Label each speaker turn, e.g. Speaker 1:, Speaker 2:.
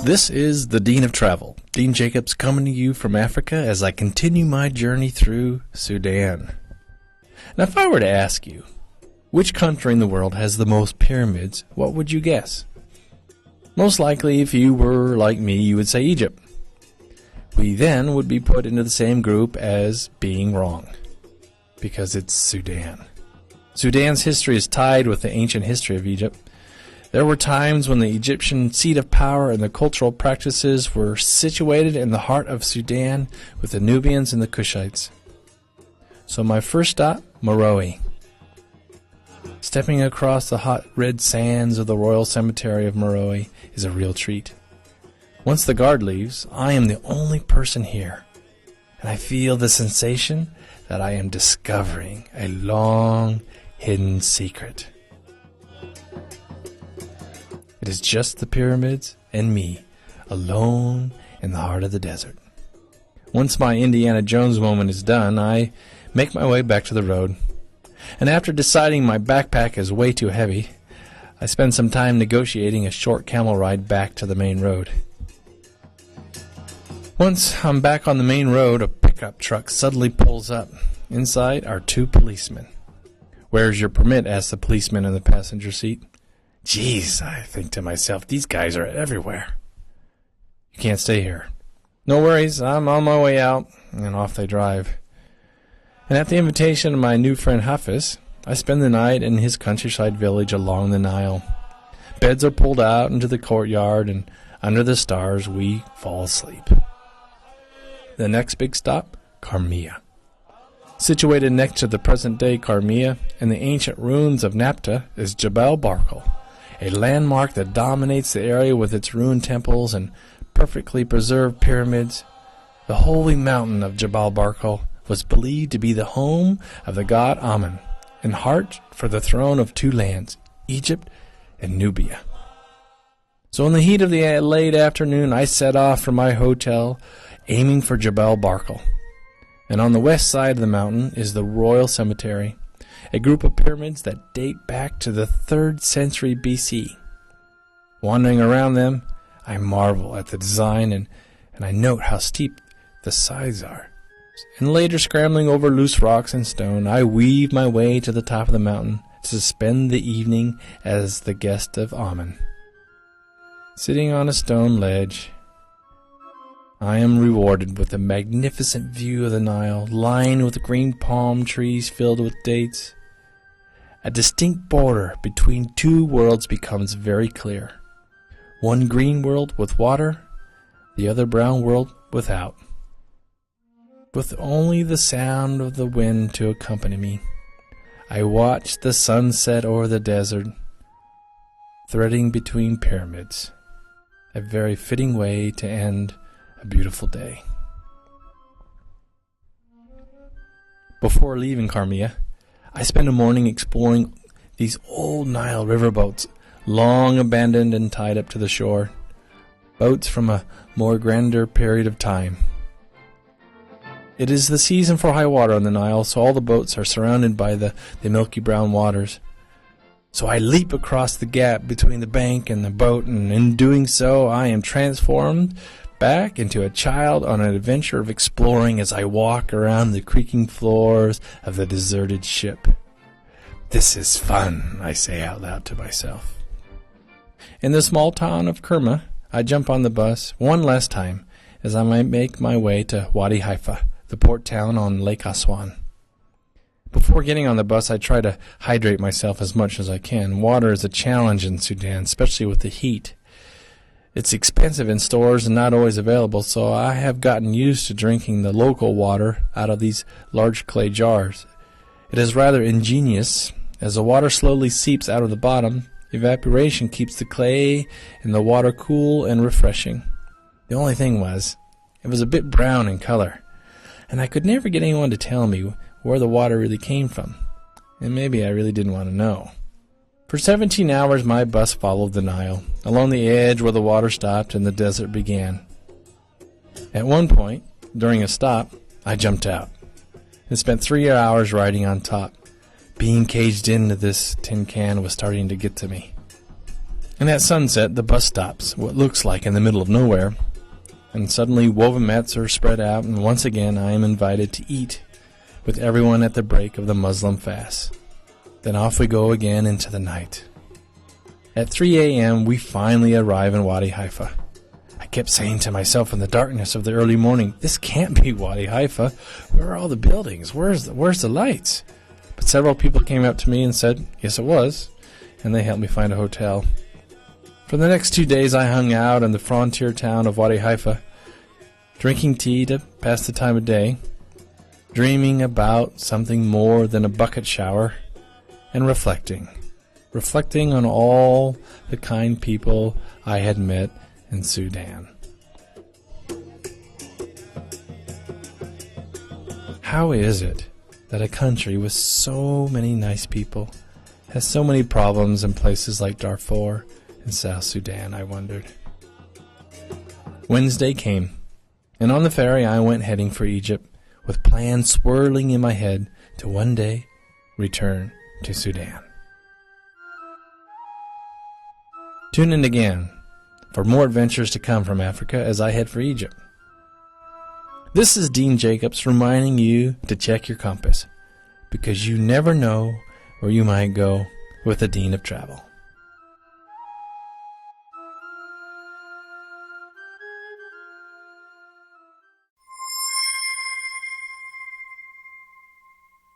Speaker 1: This is the Dean of Travel, Dean Jacobs, coming to you from Africa as I continue my journey through Sudan. Now, if I were to ask you, which country in the world has the most pyramids, what would you guess? Most likely, if you were like me, you would say Egypt. We then would be put into the same group as being wrong, because it's Sudan. Sudan's history is tied with the ancient history of Egypt. There were times when the Egyptian seat of power and the cultural practices were situated in the heart of Sudan with the Nubians and the Kushites. So my first stop, Meroe. Stepping across the hot red sands of the Royal Cemetery of Meroe is a real treat. Once the guard leaves, I am the only person here, and I feel the sensation that I am discovering a long hidden secret. It is just the pyramids and me, alone in the heart of the desert. Once my Indiana Jones moment is done, I make my way back to the road. And after deciding my backpack is way too heavy, I spend some time negotiating a short camel ride back to the main road. Once I'm back on the main road, a pickup truck suddenly pulls up. Inside are two policemen. "Where's your permit?" asks the policeman in the passenger seat. Jeez, I think to myself, these guys are everywhere. "You can't stay here." "No worries, I'm on my way out," and off they drive. And at the invitation of my new friend Hafiz, I spend the night in his countryside village along the Nile. Beds are pulled out into the courtyard, and under the stars we fall asleep. The next big stop, Karmia. Situated next to the present-day Karmia and the ancient ruins of Napta is Jebel Barkal, a landmark that dominates the area with its ruined temples and perfectly preserved pyramids. The holy mountain of Jebel Barkal was believed to be the home of the god Amun, and heart for the throne of two lands, Egypt and Nubia. So in the heat of the late afternoon, I set off from my hotel, aiming for Jebel Barkal. And on the west side of the mountain is the Royal Cemetery, a group of pyramids that date back to the 3rd century BC. Wandering around them, I marvel at the design and I note how steep the sides are. And later, scrambling over loose rocks and stone, I weave my way to the top of the mountain to spend the evening as the guest of Amun. Sitting on a stone ledge, I am rewarded with a magnificent view of the Nile, lined with green palm trees filled with dates. A distinct border between two worlds becomes very clear. One green world with water, the other brown world without. With only the sound of the wind to accompany me, I watch the sunset over the desert, threading between pyramids. A very fitting way to end a beautiful day. Before leaving Karmia, I spend a morning exploring these old Nile riverboats, long abandoned and tied up to the shore. Boats from a more grander period of time. It is the season for high water on the Nile, so all the boats are surrounded by the milky brown waters. So I leap across the gap between the bank and the boat, and in doing so I am transformed back into a child on an adventure of exploring as I walk around the creaking floors of the deserted ship. "This is fun," I say out loud to myself. In the small town of Kerma, I jump on the bus one last time as I might make my way to Wadi Haifa, the port town on Lake Aswan. Before getting on the bus, I try to hydrate myself as much as I can. Water is a challenge in Sudan, especially with the heat. It's expensive in stores and not always available, so I have gotten used to drinking the local water out of these large clay jars. It is rather ingenious. As the water slowly seeps out of the bottom, evaporation keeps the clay and the water cool and refreshing. The only thing was, it was a bit brown in color, and I could never get anyone to tell me where the water really came from, and maybe I really didn't want to know. For 17 hours my bus followed the Nile, along the edge where the water stopped and the desert began. At one point, during a stop, I jumped out and spent 3 hours riding on top. Being caged into this tin can was starting to get to me. And at sunset, the bus stops, what looks like in the middle of nowhere, and suddenly woven mats are spread out, and once again I am invited to eat with everyone at the break of the Muslim fast. Then off we go again into the night. At 3 a.m. we finally arrive in Wadi Haifa. I kept saying to myself in the darkness of the early morning, this can't be Wadi Haifa. Where are all the buildings? Where's the lights? But several people came up to me and said, yes, it was, and they helped me find a hotel. For the next 2 days I hung out in the frontier town of Wadi Haifa, drinking tea to pass the time of day, dreaming about something more than a bucket shower, and reflecting on all the kind people I had met in Sudan. How is it that a country with so many nice people has so many problems in places like Darfur and South Sudan, I wondered. Wednesday came, and on the ferry I went heading for Egypt, with plans swirling in my head to one day return to Sudan. Tune in again for more adventures to come from Africa as I head for Egypt. This is Dean Jacobs reminding you to check your compass, because you never know where you might go with the Dean of Travel.